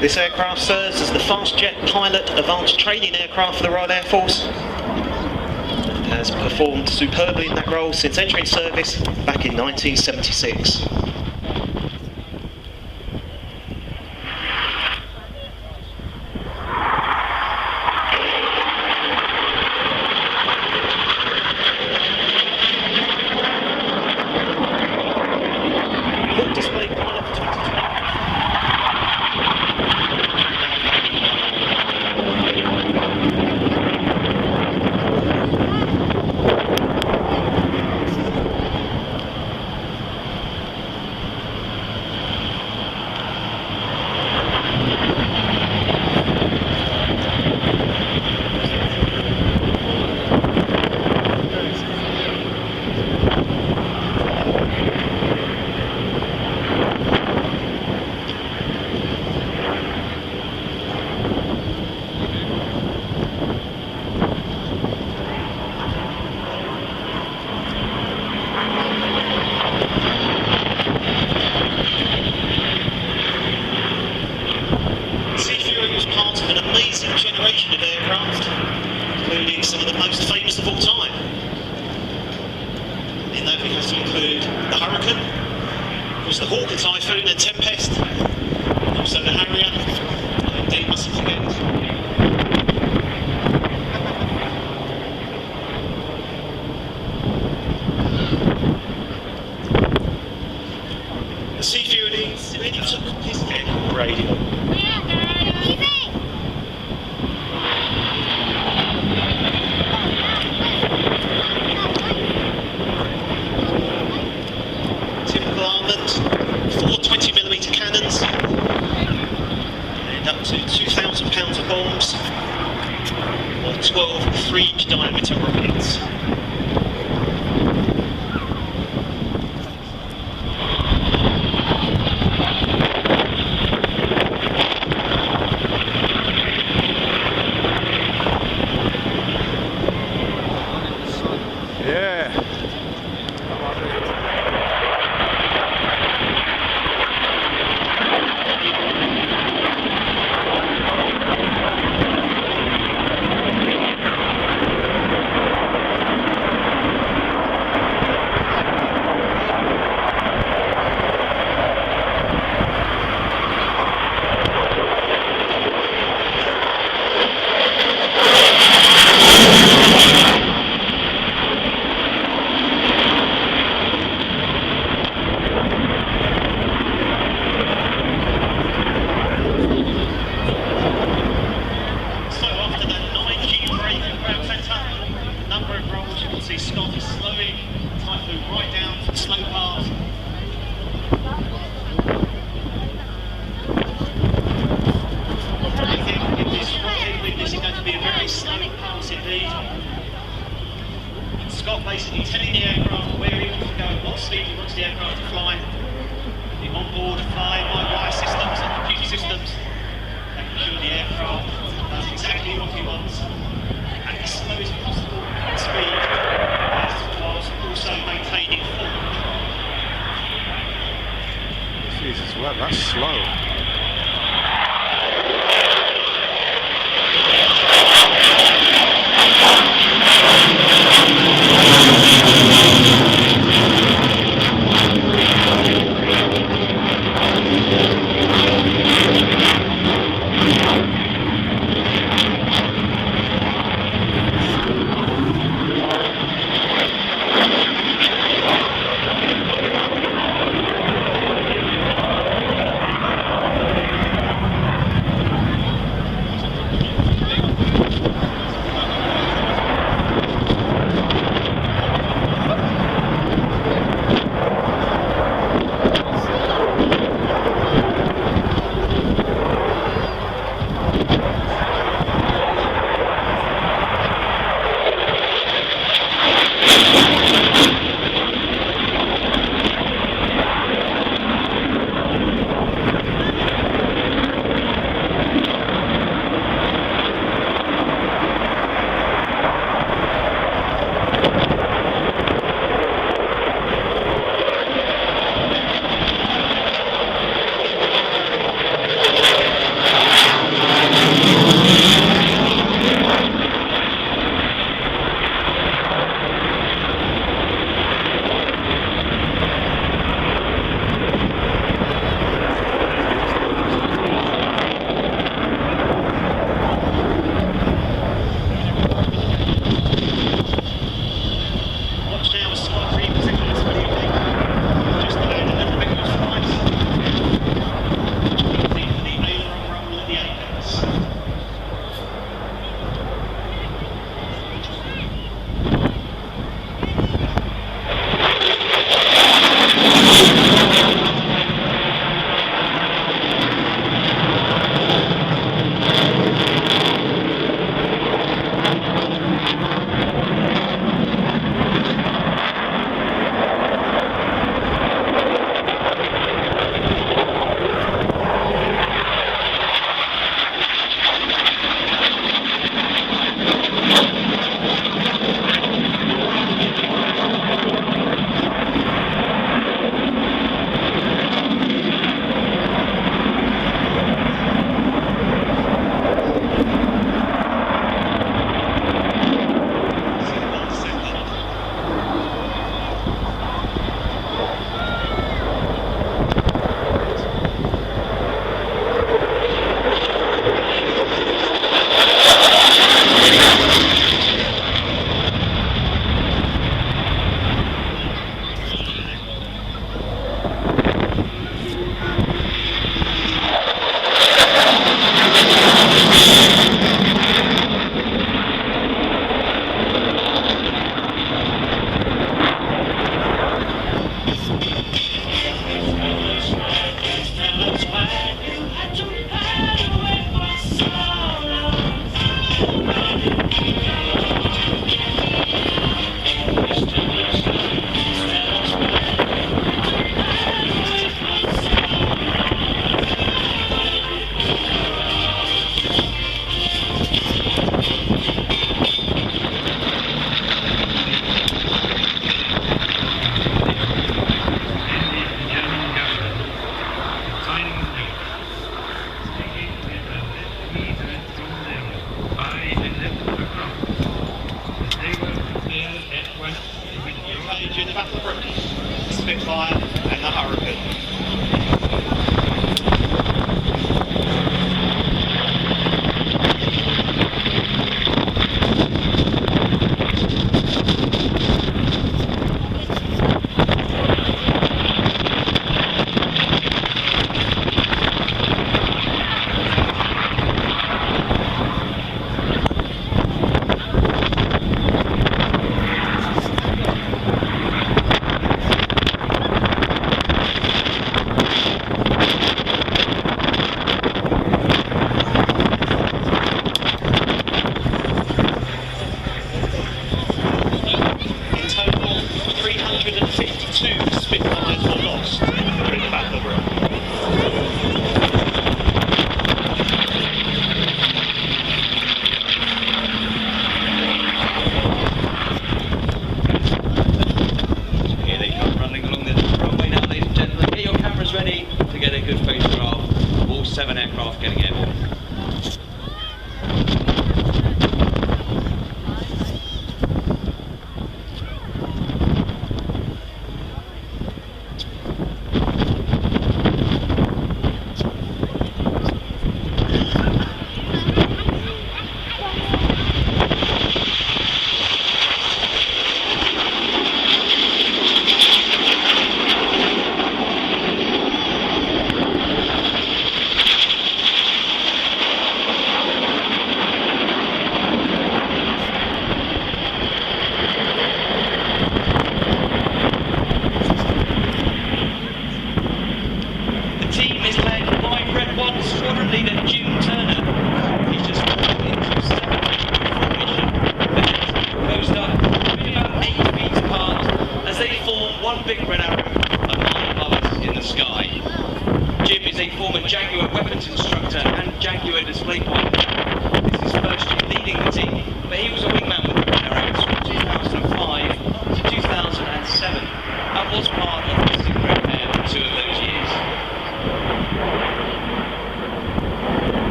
This aircraft serves as the fast jet pilot advanced training aircraft for the Royal Air Force. It has performed superbly in that role since entering service back in 1976. Generation of aircraft, including some of the most famous of all time. In that we have to include the Hurricane, of course the Hawk and Typhoon and Tempest, and also the Harrier, and indeed mustn't forget the Seafury really took his aircraft radio. Up to 2,000 pounds of bombs or 12 3-inch diameter rockets. Right down to the Leuchars. I think in this rocket this is going to be a very slow pass indeed. Scott basically telling the aircraft where he wants to go, what speed he wants the aircraft to fly. The onboard fly-by-wire systems and computer systems, making sure the aircraft does exactly what he wants at the slowest possible speed, whilst also maintaining full. Jesus, well, that's slow. the Hurricane.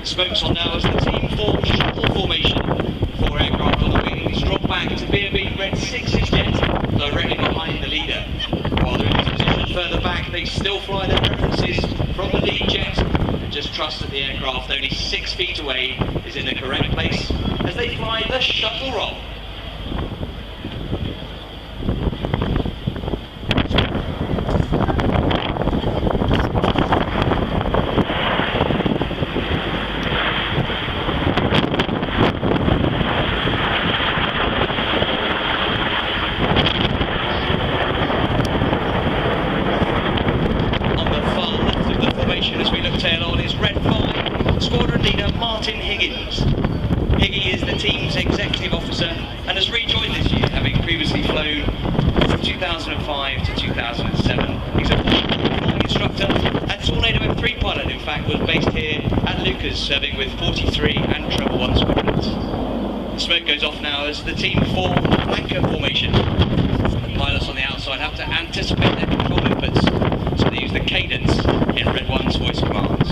Smokes on now as the team forms shuttle formation. 4 aircraft on the wings, drop back to B&B Red 6's jet, directly behind the leader. While they're in this position further back, they still fly their preferences from the lead jet, and just trust that the aircraft only 6 feet away is in the correct place as they fly the shuttle roll. Was based here at Leuchars, serving with 43 and treble 1 squadrons. The smoke goes off now as the team form anchor formation. The pilots on the outside have to anticipate their control inputs, so they use the cadence in Red 1's voice commands.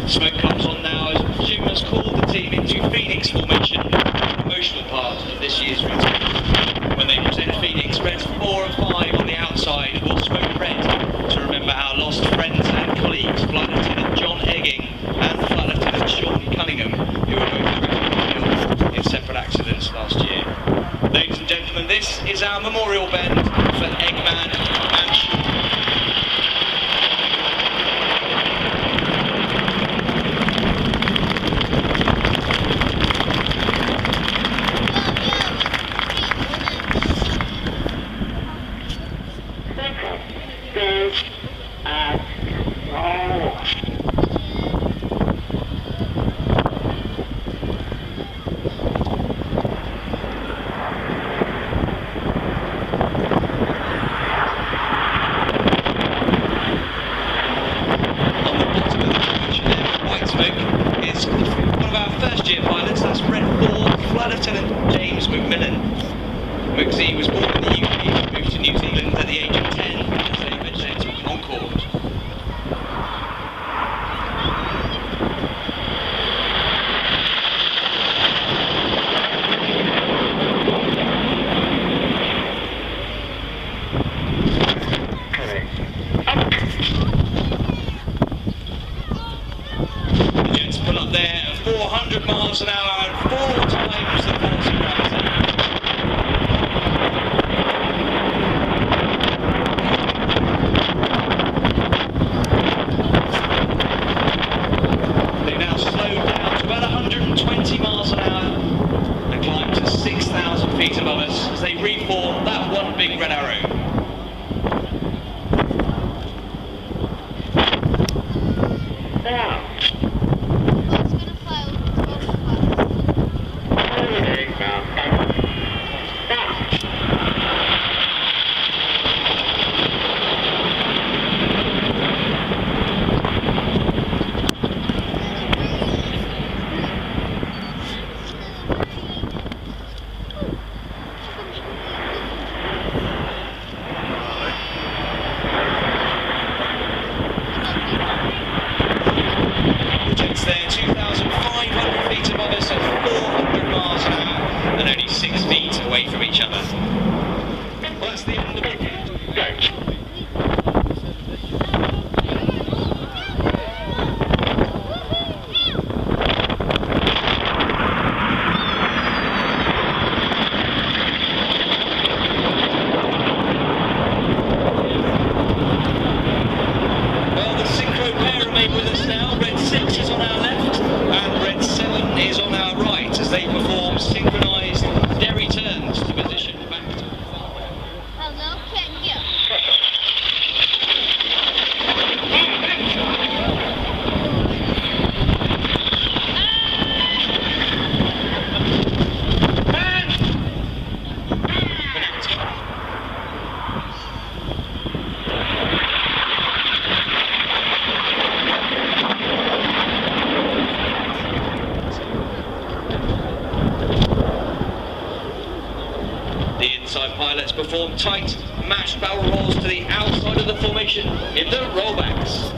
Smoke comes on now as Leuchars call the team into Phoenix formation. Was born in the UK, moved to New Zealand at the age of 10 as a vegetarian Concorde. The Jets pull up there at 400 miles an hour and 4 times the force of gravity. Above us as they reform that one big red arrow. There, 2,500 feet above us at 400 miles an hour and only 6 feet away from each other. Well, that's the end of it. Go. Well, the synchro pair remain with us now. Red 6 is on our left and red 7 is on our right as they perform synchronised derry turns to position back to Hello, can you? Pilots perform tight, matched barrel rolls to the outside of the formation in the rollbacks.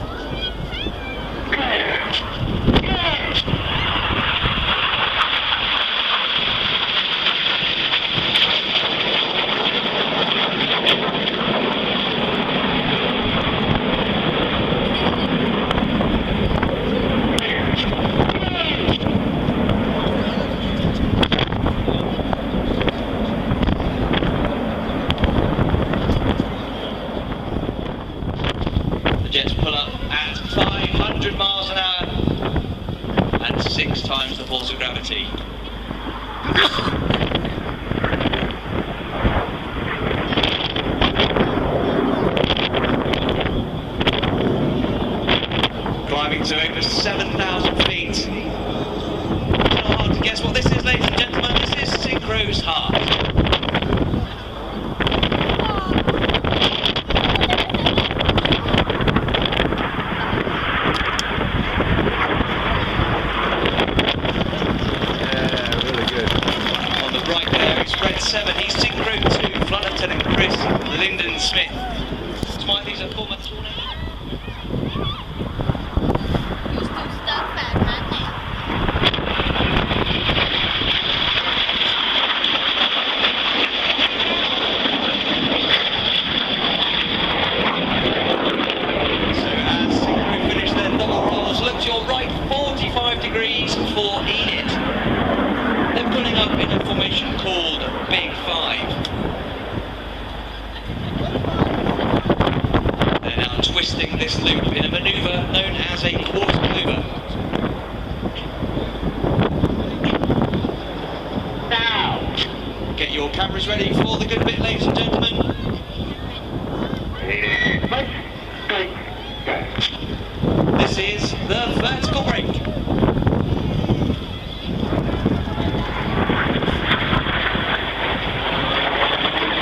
Jets pull up at 500 miles an hour and 6 times the force of gravity. Climbing to over 7,000 feet. It's not hard to guess what this is, ladies and gentlemen. This is Synchro's Heart. Red 7, he's Synchro 2, Flight Lieutenant Chris Lyndon Smith. Smiley's a former tornado. You still stuck back, honey. So as Synchro finish their double rolls, look to your right, 45 degrees for Enid. They're pulling up in a formation called Big 5. They're now twisting this loop in a manoeuvre known as a quarter manoeuvre. Now, get your cameras ready for the good bit, ladies and gentlemen. This is the vertical brake.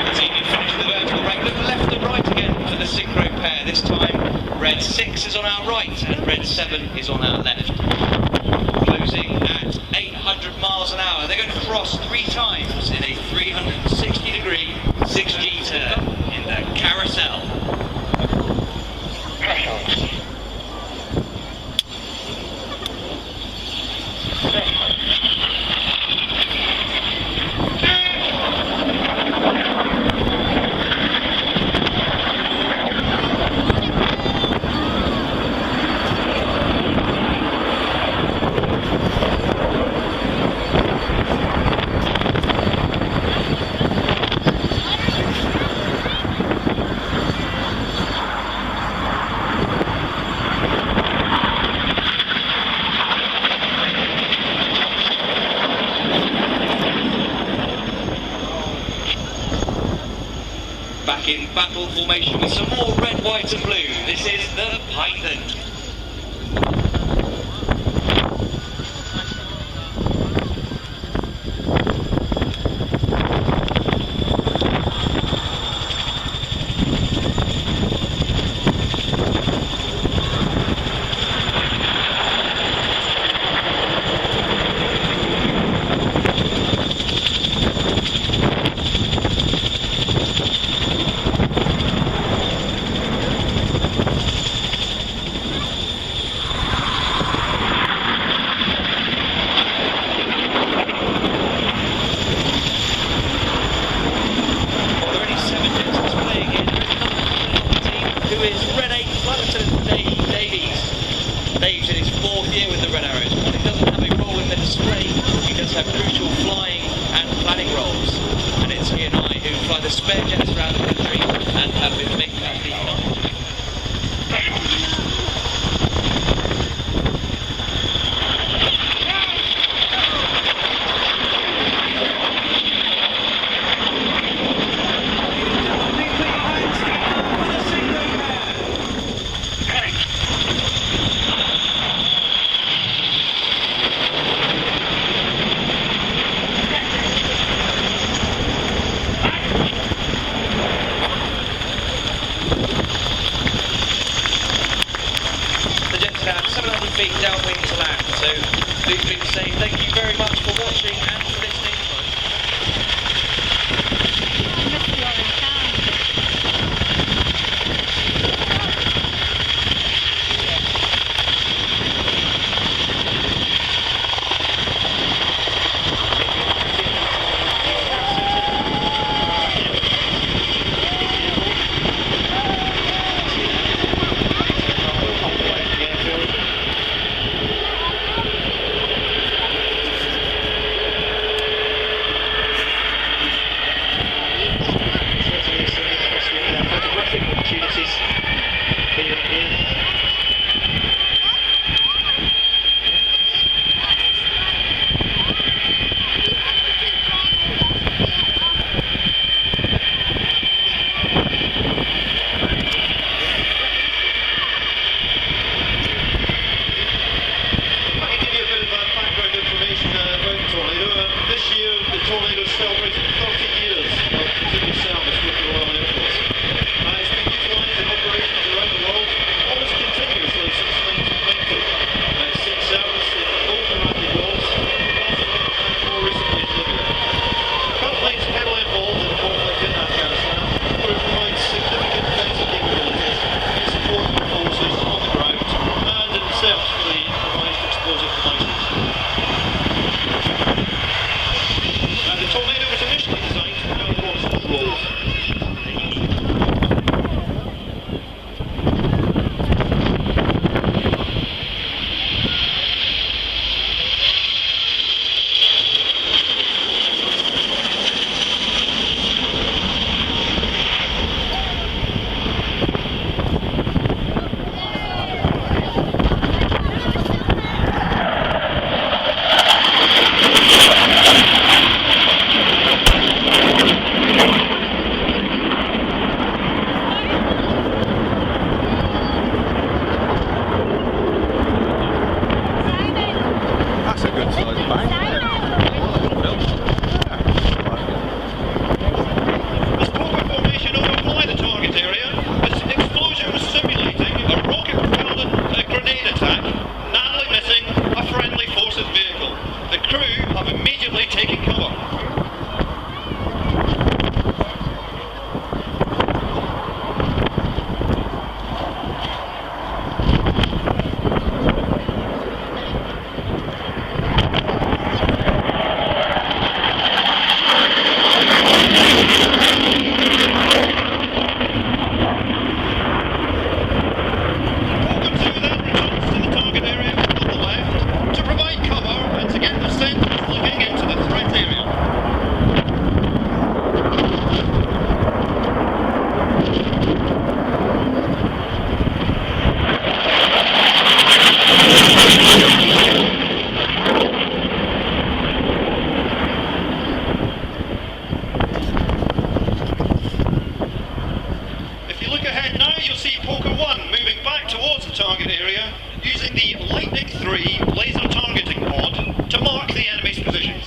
As Enid finishes the vertical brake, look left and right again for the synchro pair. This time red 6 is on our right and red 7 is on our left. Closing at 800 miles an hour. They're going to cross 3 times in a 360-degree 6G turn in the carousel. Back in battle formation with some more red, white and blue. This is the Python. Dave's in his 4th year with the Red Arrows. While he doesn't have a role in the display, he does have crucial flying and planning roles. And it's he and I who fly the spare jets around the country and have been making up the knowledge. Feet downwind to land. So Luke Big say thank you very much for watching and for listening. And now you'll see Poker 1 moving back towards the target area using the Lightning 3 laser targeting pod to mark the enemy's positions.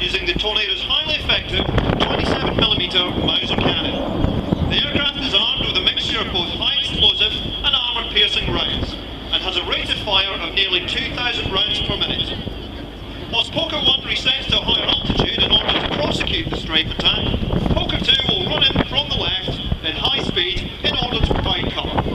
Using the Tornado's highly effective 27mm Mauser cannon. The aircraft is armed with a mixture of both high explosive and armour-piercing rounds, and has a rate of fire of nearly 2,000 rounds per minute. Whilst Poker 1 resets to a higher altitude in order to prosecute the strafe attack, Poker 2 will run in from the left in high speed in order to provide cover.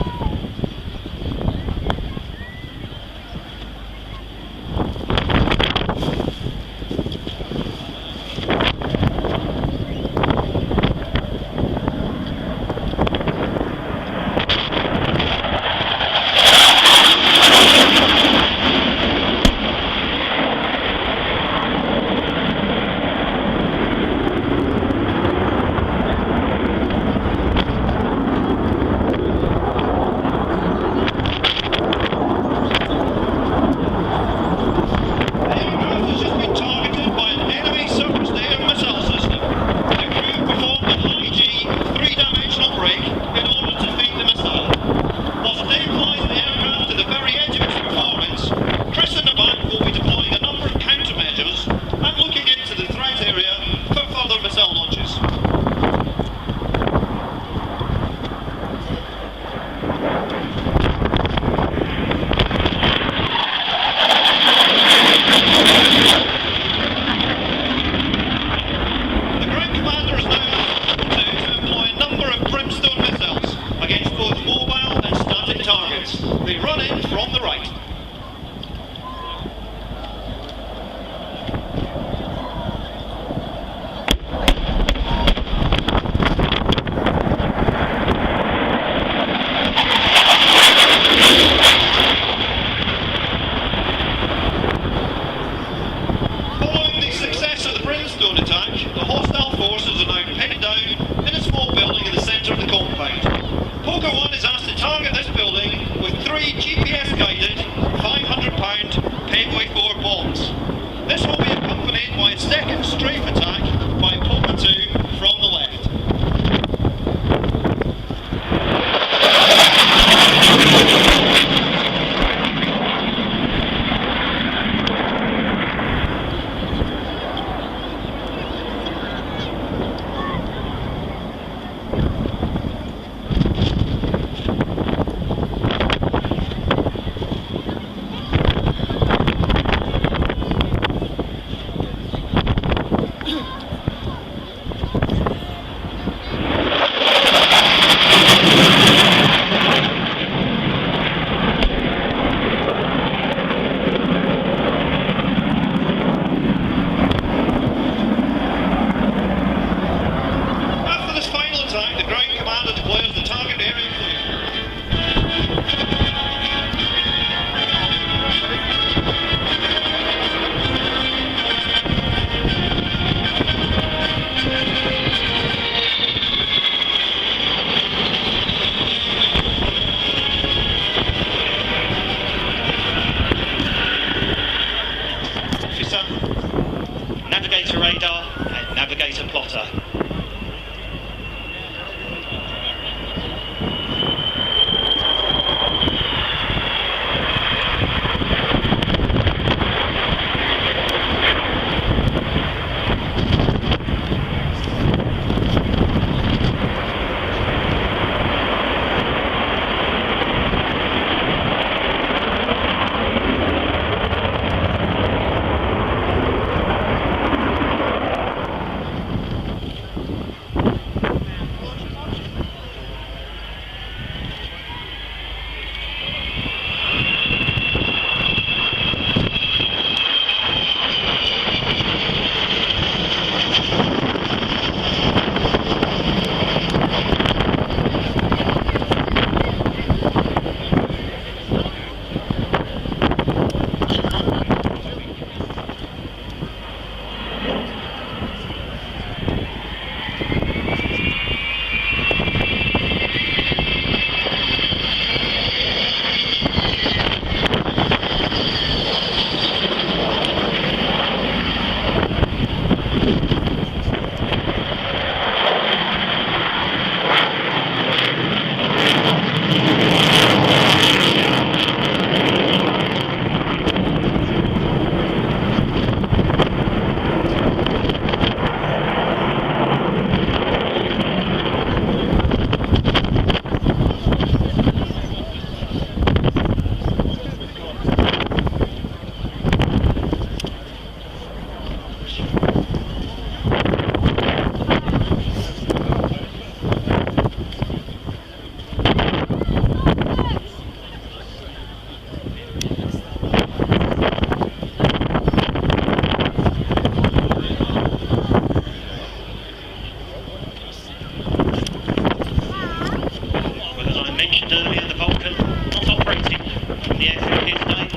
mentioned earlier, the Vulcan not operating from the airfield here today.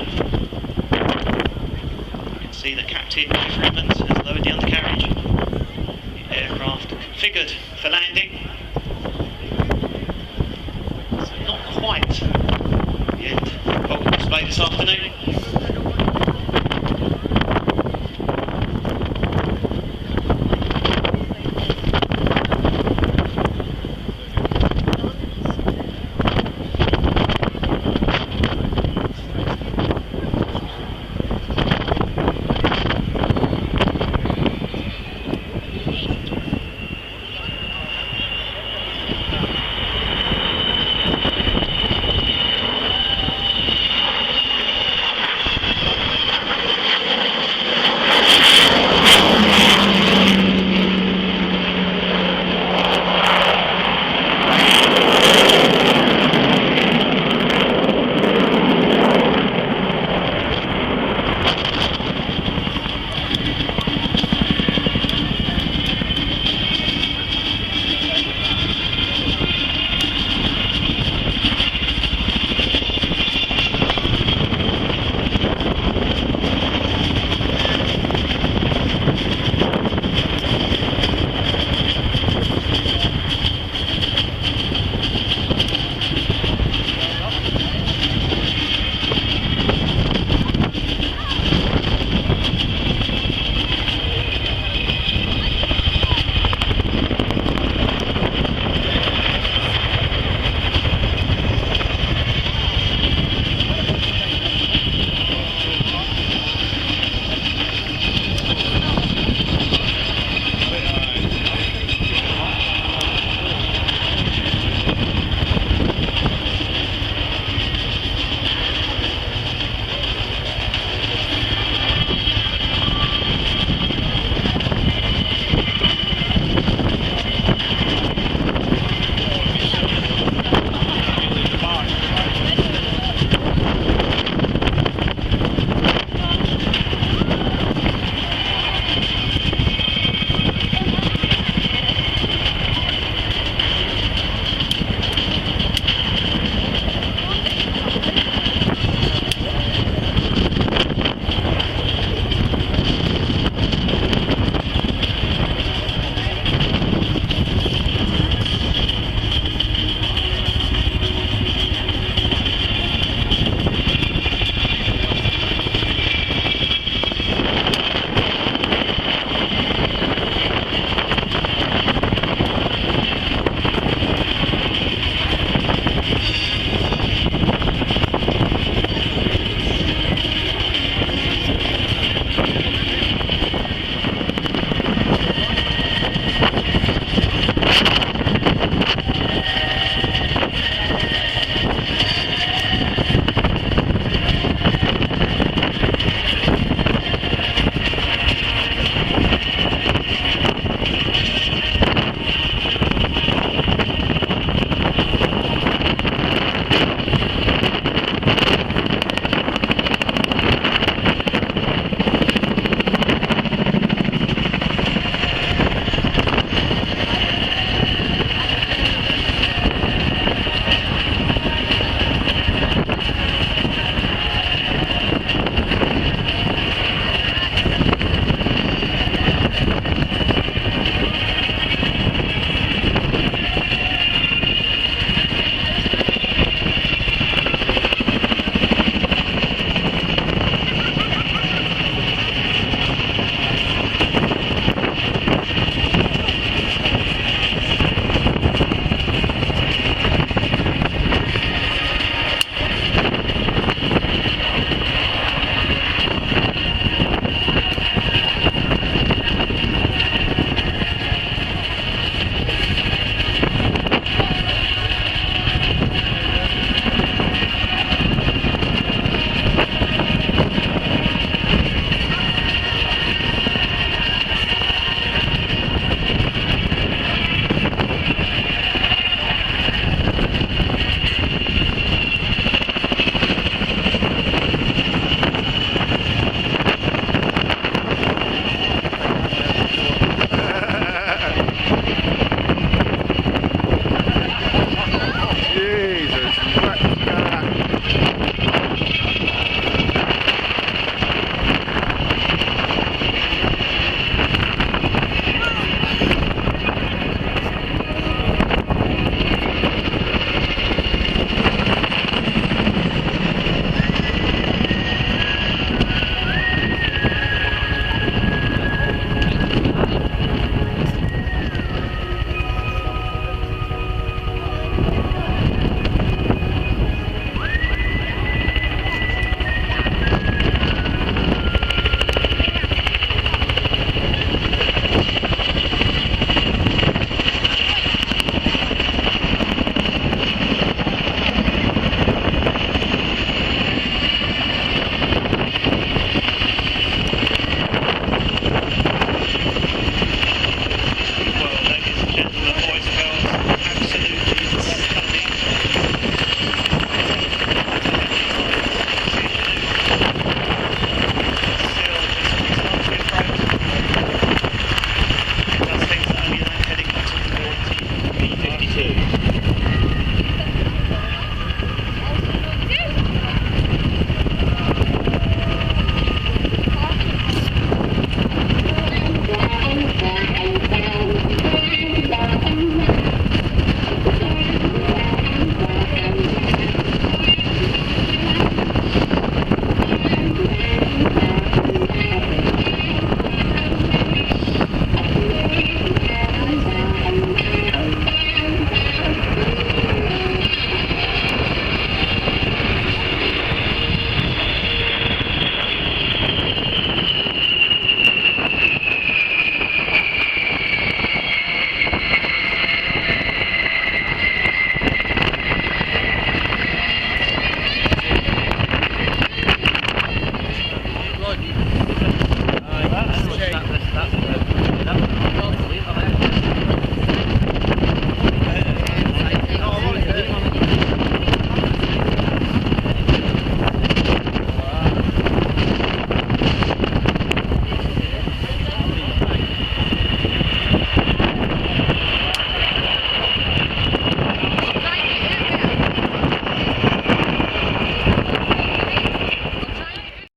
You can see the captain, Jeff Redmond, has lowered the undercarriage. The aircraft configured for landing. So not quite the end Vulcan display this afternoon.